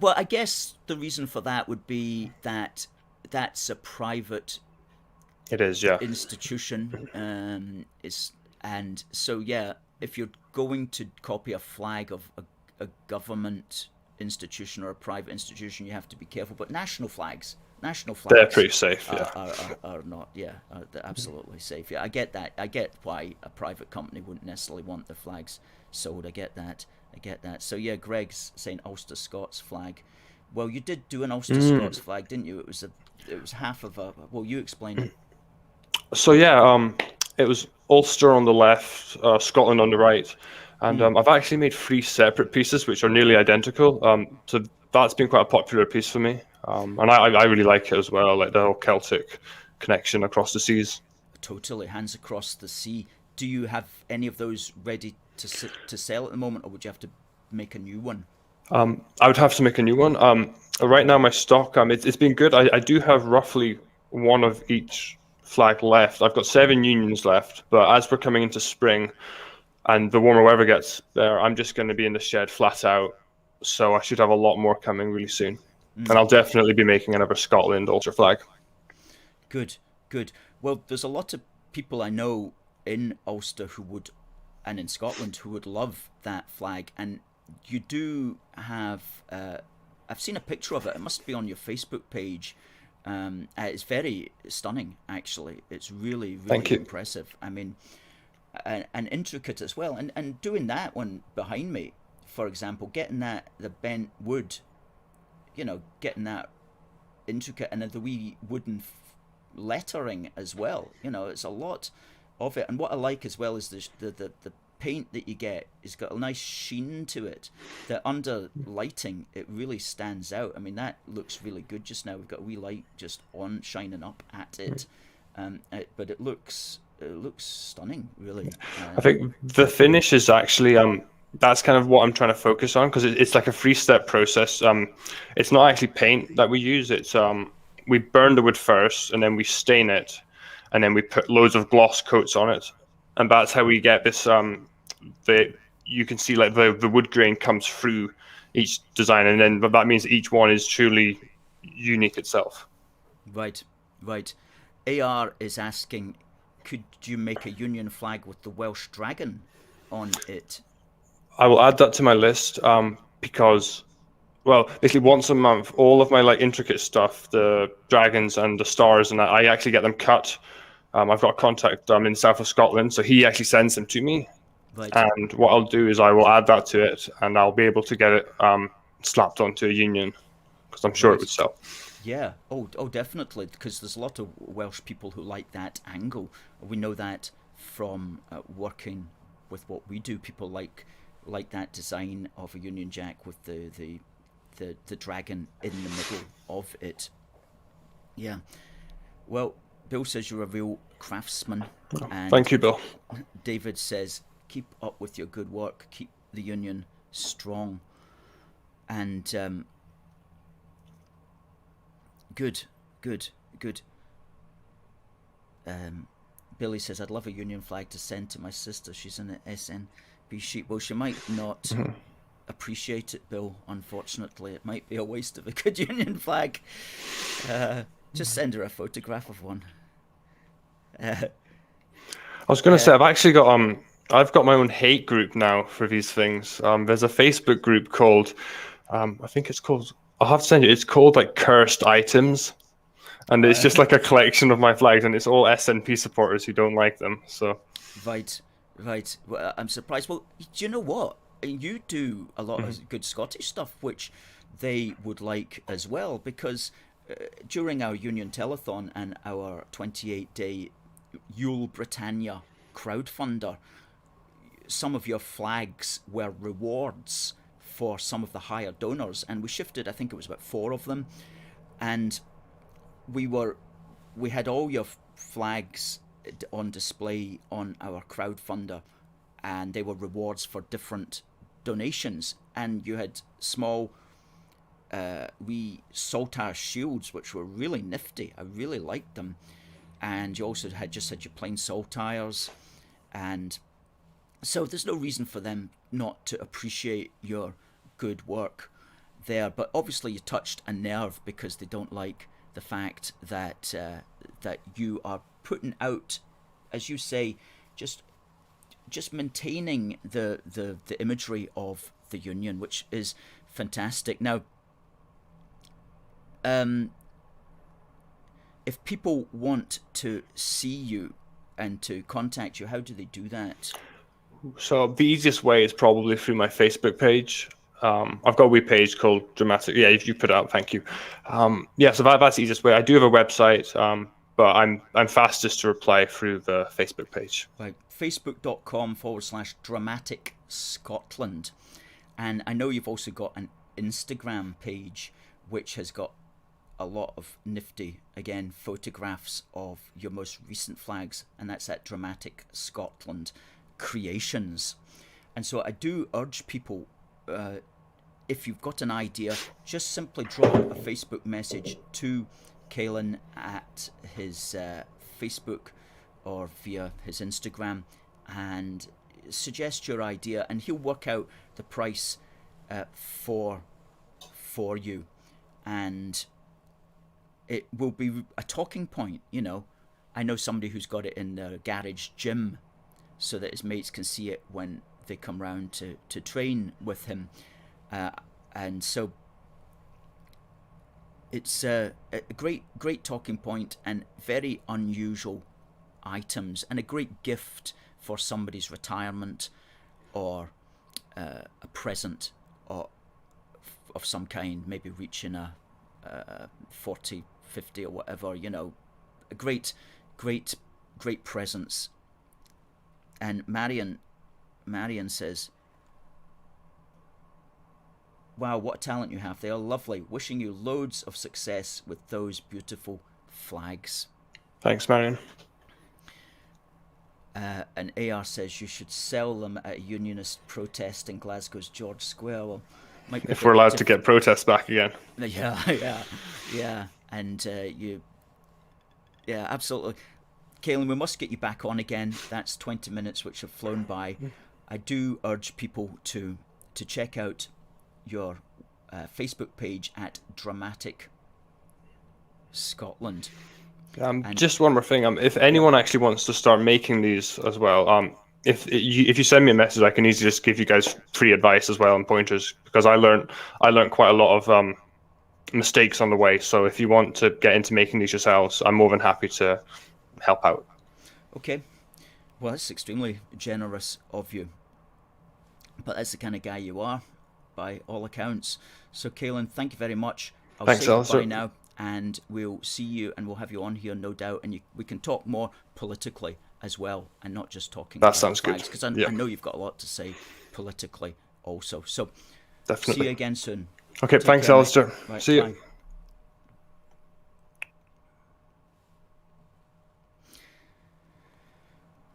S1: Well, I guess the reason for that would be that that's a private.
S2: It is, yeah.
S1: Institution, and so yeah, if you're going to copy a flag of a government institution or a private institution, you have to be careful. But national flags.
S2: They're pretty safe, yeah.
S1: Are not, yeah, they're absolutely safe. Yeah, I get that. I get why a private company wouldn't necessarily want their flags sold. I get that. So yeah, Greg's saying Ulster Scots flag. Well, you did do an Ulster Scots flag, didn't you? It was half of a. Well, you explained it.
S2: So yeah, it was Ulster on the left, Scotland on the right, and I've actually made 3 separate pieces which are nearly identical. So that's been quite a popular piece for me. And I really like it as well, like the whole Celtic connection across the seas.
S1: Totally, hands across the sea. Do you have any of those ready to sell at the moment, or would you have to make a new one?
S2: I would have to make a new one. Right now, my stock, it's been good. I do have roughly 1 of each flag left. I've got 7 unions left, but as we're coming into spring and the warmer weather gets there, I'm just going to be in the shed flat out. So I should have a lot more coming really soon. And I'll definitely be making another Scotland Ulster flag.
S1: Good. Well, there's a lot of people I know in Ulster and in Scotland who would love that flag. And you do have, I've seen a picture of it. It must be on your Facebook page. It's very stunning, actually. It's really impressive. I mean, and intricate as well. And doing that one behind me, for example, getting the bent wood, getting that intricate, and then the wee wooden lettering as well. It's a lot of it. And what I like as well is the paint that you get has got a nice sheen to it. That under lighting, it really stands out. I mean, that looks really good just now. We've got a wee light just on, shining up at it. But it looks stunning, really.
S2: I think the finish is actually that's kind of what I'm trying to focus on, because it's like a 3-step process. It's not actually paint that we use. It's we burn the wood first, and then we stain it, and then we put loads of gloss coats on it, and that's how we get this. You can see like the wood grain comes through each design, and then that means each one is truly unique itself.
S1: Right. AR is asking, could you make a Union flag with the Welsh dragon on it?
S2: I will add that to my list because, well, basically once a month, all of my like intricate stuff, the dragons and the stars, and that, I actually get them cut. I've got a contact in south of Scotland, so he actually sends them to me.
S1: Right.
S2: And what I'll do is I will add that to it, and I'll be able to get it slapped onto a Union, because I'm sure it would sell.
S1: Yeah. Oh, definitely. Because there's a lot of Welsh people who like that angle. We know that from working with what we do. People like that design of a Union Jack with the dragon in the middle of it. Yeah. Well, Bill says you're a real craftsman. And
S2: thank you, Bill.
S1: David says, keep up with your good work. Keep the Union strong. And good. Billy says, I'd love a Union flag to send to my sister. She's in the SNB sheet. Well, she might not appreciate it, Bill, unfortunately. It might be a waste of a good Union flag. Just send her a photograph of one.
S2: I was going to say, I've actually got I've got my own hate group now for these things. There's a Facebook group called, I think it's called, I'll have to send you, it's called like Cursed Items. And it's just like a collection of my flags, and it's all SNP supporters who don't like them. So
S1: Right. Well, I'm surprised. Well, do you know what? You do a lot of good Scottish stuff, which they would like as well, because during our Union Telethon and our 28-day Yule Britannia crowdfunder, some of your flags were rewards for some of the higher donors, and we shifted, I think it was about 4 of them, and we had all your flags on display on our crowdfunder, and they were rewards for different donations, and you had small wee saltire shields which were really nifty. I really liked them. And you also had your plain saltires, and so there's no reason for them not to appreciate your good work there. But obviously you touched a nerve, because they don't like the fact that that you are putting out, as you say, just maintaining the imagery of the Union, which is fantastic. Now, if people want to see you and to contact you, how do they do that?
S2: So the easiest way is probably through my Facebook page. I've got a web page called Dramatic. Yeah, if you put it up, thank you. So that's the easiest way. I do have a website, but I'm fastest to reply through the Facebook page.
S1: Right, facebook.com/Dramatic Scotland. And I know you've also got an Instagram page, which has got a lot of nifty, again, photographs of your most recent flags, and that's at Dramatic Scotland Creations. And so I do urge people, if you've got an idea, just simply drop a Facebook message to Caelan at his Facebook or via his Instagram, and suggest your idea, and he'll work out the price for you, and it will be a talking point. You know, I know somebody who's got it in their garage gym, so that his mates can see it when they come round to train with him, and so it's a great talking point, and very unusual items, and a great gift for somebody's retirement, or a present of some kind, maybe reaching a 40, 50 or whatever, you know, a great presence. And Marion says, wow, what talent you have. They are lovely. Wishing you loads of success with those beautiful flags.
S2: Thanks, Marion.
S1: And AR says you should sell them at a unionist protest in Glasgow's George Square. Well,
S2: if we're allowed to get protests back again.
S1: Yeah. And absolutely. Caelan, we must get you back on again. That's 20 minutes which have flown by. I do urge people to check out your Facebook page at Dramatic Scotland.
S2: Just one more thing. If anyone actually wants to start making these as well, if you send me a message, I can easily just give you guys free advice as well and pointers, because I learned quite a lot of mistakes on the way. So if you want to get into making these yourselves, I'm more than happy to help out.
S1: Okay, well, that's extremely generous of you, but that's the kind of guy you are, by all accounts. So, Caelan, thank you very much.
S2: Thanks,
S1: say
S2: Alistair.
S1: goodbye now, and we'll see you, and we'll have you on here, no doubt, and we can talk more politically as well, and not just talking
S2: that sounds good,
S1: because I know you've got a lot to say politically also. So,
S2: definitely.
S1: see you again soon.
S2: Okay, thanks, Alistair.
S1: Right,
S2: see you.
S1: Bye.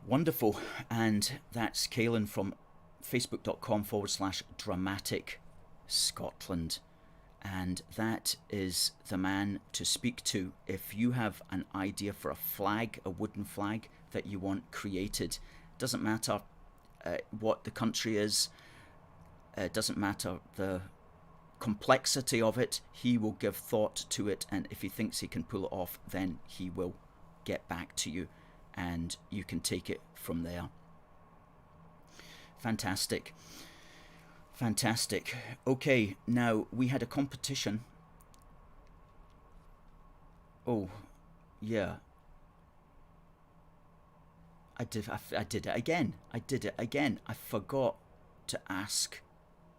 S1: Wonderful. And that's Caelan from facebook.com/dramatic Scotland. And that is the man to speak to if you have an idea for a flag, a wooden flag that you want created. Doesn't matter what the country is. Doesn't matter the complexity of it. He will give thought to it, and if he thinks he can pull it off, then he will get back to you, and you can take it from there. Fantastic. Fantastic. Okay, now we had a competition. Oh, yeah. I did it again. I forgot to ask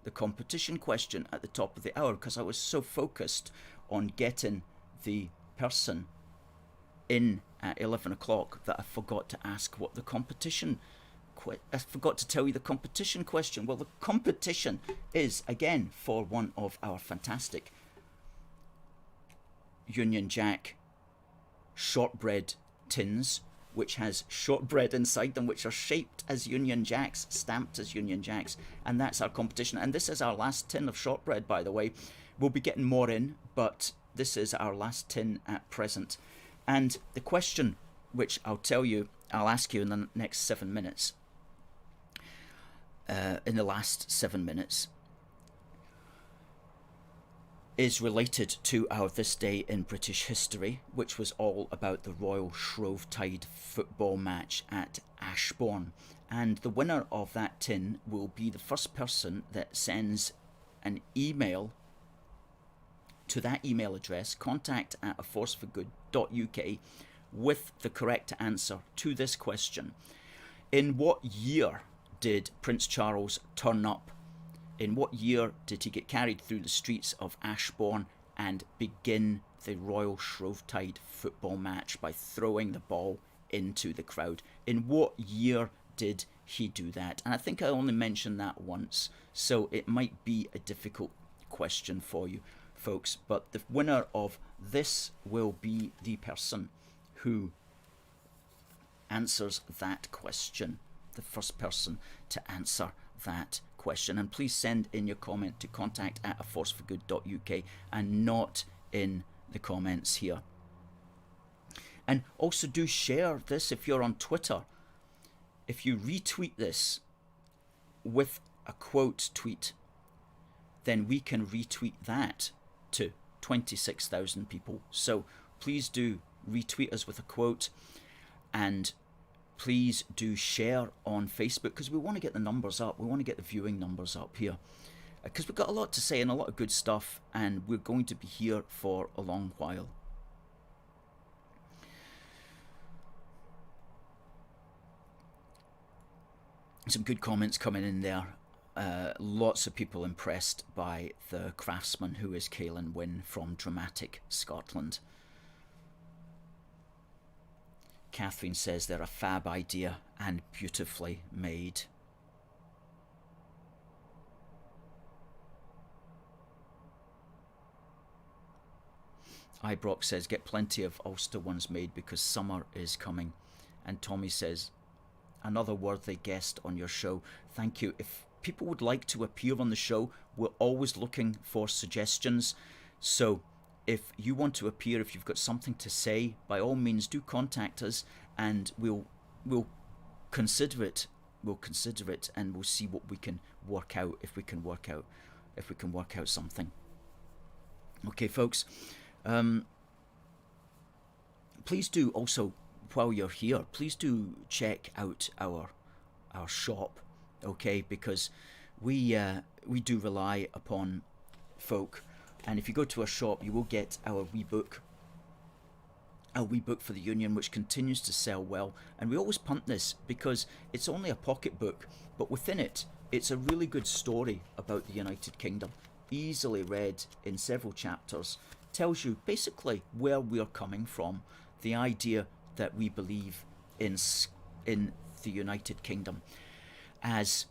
S1: the competition question at the top of the hour because I was so focused on getting the person in at 11 o'clock that I forgot to ask what the competition I forgot to tell you the competition question. Well, the competition is again for one of our fantastic Union Jack shortbread tins, which has shortbread inside them, which are shaped as Union Jacks, stamped as Union Jacks, and that's our competition. And this is our last tin of shortbread, by the way. We'll be getting more in, but this is our last tin at present. And the question, which I'll ask you in the next 7 minutes, in the last 7 minutes, is related to our This Day in British History, which was all about the Royal Shrovetide football match at Ashbourne. And the winner of that tin will be the first person that sends an email to that email address, contact@aforceforgood.uk, with the correct answer to this question. In what year did Prince Charles turn up? In what year did he get carried through the streets of Ashbourne and begin the Royal Shrovetide football match by throwing the ball into the crowd? In what year did he do that? And I think I only mentioned that once, so it might be a difficult question for you folks, but the winner of this will be the person who answers that question, the first person to answer that question. And please send in your comment to contact@aforceforgood.uk and not in the comments here. And also do share this if you're on Twitter. If you retweet this with a quote tweet, then we can retweet that to 26,000 people. So please do retweet us with a quote, and please do share on Facebook, because we want to get the numbers up. We want to get the viewing numbers up here, because we've got a lot to say and a lot of good stuff, and we're going to be here for a long while. Some good comments coming in there. Lots of people impressed by the craftsman who is Caelan Wynne from Dramatic Scotland. Catherine says they're a fab idea and beautifully made. Ibrox says get plenty of Ulster ones made because summer is coming. And Tommy says another worthy guest on your show. Thank you. If people would like to appear on the show, we're always looking for suggestions. So if you want to appear, if you've got something to say, by all means do contact us, and we'll consider it. We'll consider it, and we'll see what we can work out, if we can work out something. Okay, folks. Please do also, while you're here, please do check out our shop, okay? Because we do rely upon folk, and if you go to our shop, you will get our wee book for the Union, which continues to sell well. And we always punt this because it's only a pocket book, but within it, it's a really good story about the United Kingdom, easily read in several chapters. Tells you basically where we're coming from, the idea that we believe in the United Kingdom as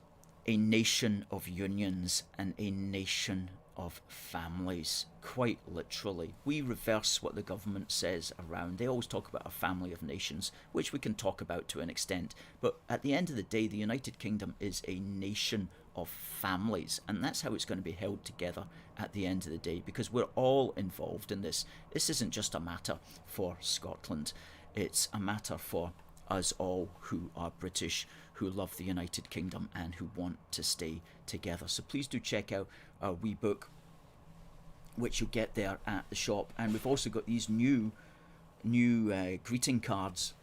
S1: a nation of unions and a nation of families, quite literally. We reverse what the government says around. They always talk about a family of nations, which we can talk about to an extent, but at the end of the day, the United Kingdom is a nation of families, and that's how it's going to be held together at the end of the day, because we're all involved in this. This isn't just a matter for Scotland, it's a matter for us all who are British, who love the United Kingdom and who want to stay together. So please do check out our wee book, which you'll get there at the shop. And we've also got these new greeting cards,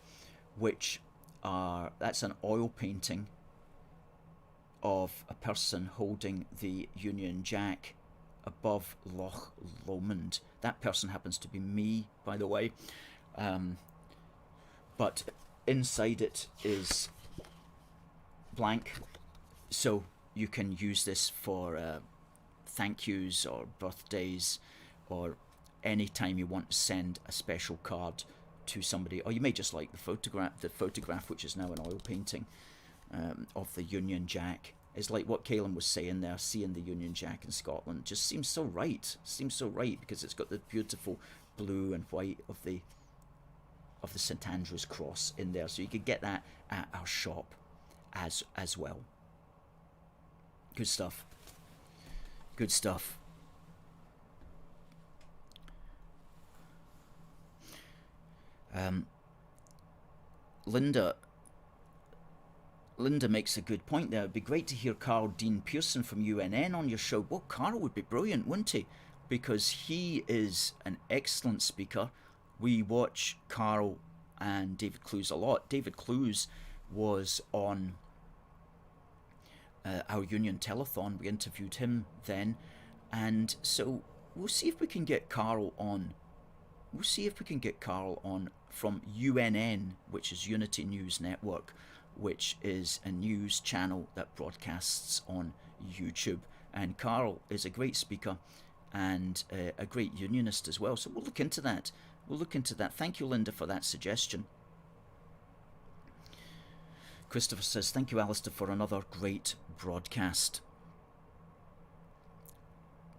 S1: which that's an oil painting of a person holding the Union Jack above Loch Lomond. That person happens to be me, by the way, but inside it is blank, so you can use this for thank yous or birthdays, or any time you want to send a special card to somebody, or you may just like the photograph, which is now an oil painting of the Union Jack. It's like what Caelan was saying there, seeing the Union Jack in Scotland just seems so right, because it's got the beautiful blue and white of the St Andrew's cross in there, so you could get that at our shop as well. Good stuff. Linda makes a good point there. It'd be great to hear Carl Dean Pearson from UNN on your show. Well, Carl would be brilliant, wouldn't he? Because he is an excellent speaker. We watch Carl and David Clues a lot. David Clues was on our Union Telethon. We interviewed him then, and so we'll see if we can get Carl on. From UNN, which is Unity News Network, which is a news channel that broadcasts on YouTube. And Carl is a great speaker and a great unionist as well. So we'll look into that. Thank you, Linda, for that suggestion. Christopher says, thank you, Alistair, for another great broadcast.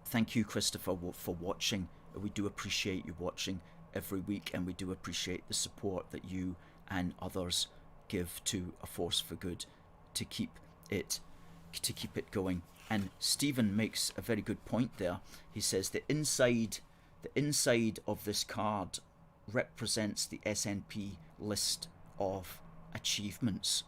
S1: Thank you, Christopher, for watching. We do appreciate you watching every week, and we do appreciate the support that you and others give to A Force for Good to keep it going. And Stephen makes a very good point there. He says the inside of this card represents the SNP list of achievements.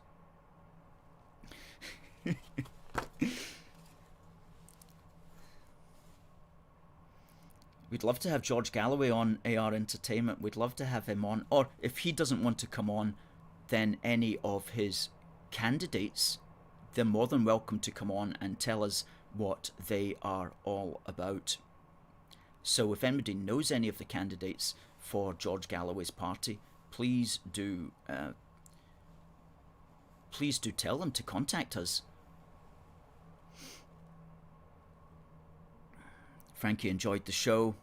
S1: We'd love to have George Galloway on AR Entertainment. We'd love to have him on. Or if he doesn't want to come on, then any of his candidates, they're more than welcome to come on and tell us what they are all about. So if anybody knows any of the candidates for George Galloway's party, please do tell them to contact us. Frankie enjoyed the show.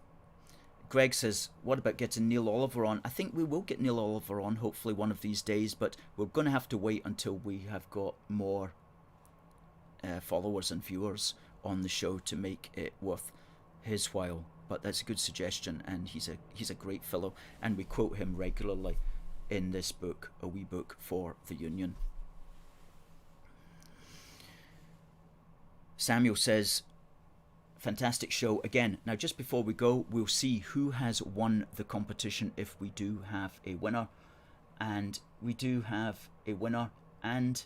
S1: Greg says, what about getting Neil Oliver on? I think we will get Neil Oliver on, hopefully one of these days, but we're going to have to wait until we have got more followers and viewers on the show to make it worth his while. But that's a good suggestion, and he's a great fellow, and we quote him regularly in this book, A Wee Book for the Union. Samuel says, fantastic show again. Now, just before we go, we'll see who has won the competition if we do have a winner. And we do have a winner, and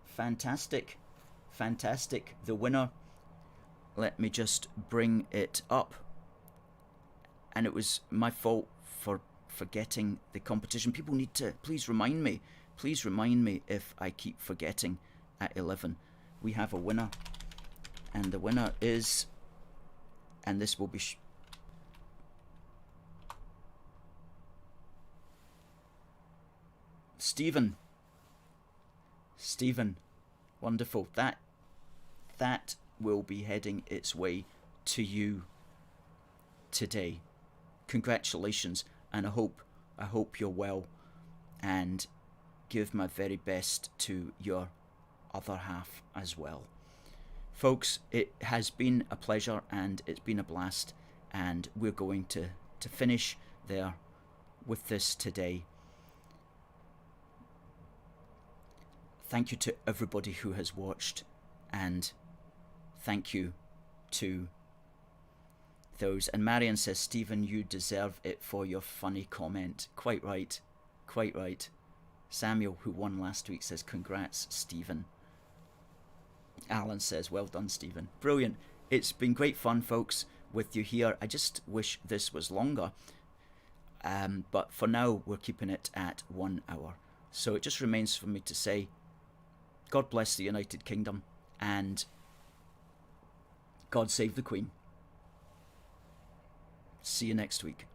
S1: fantastic, fantastic. The winner, let me just bring it up. And it was my fault for forgetting the competition. People need to please remind me if I keep forgetting. At 11 we have a winner, and the winner is, and this will be Stephen, wonderful. That will be heading its way to you today. Congratulations, and I hope you're well, and give my very best to your other half as well. Folks, it has been a pleasure and it's been a blast, and we're going to finish there with this today. Thank you to everybody who has watched, and thank you to those. And Marion says, Stephen, you deserve it for your funny comment. Quite right, quite right. Samuel, who won last week, says, congrats, Stephen. Alan says, well done, Stephen. Brilliant. It's been great fun, folks, with you here. I just wish this was longer. But for now, we're keeping it at 1 hour. So it just remains for me to say, God bless the United Kingdom, and God save the Queen. See you next week.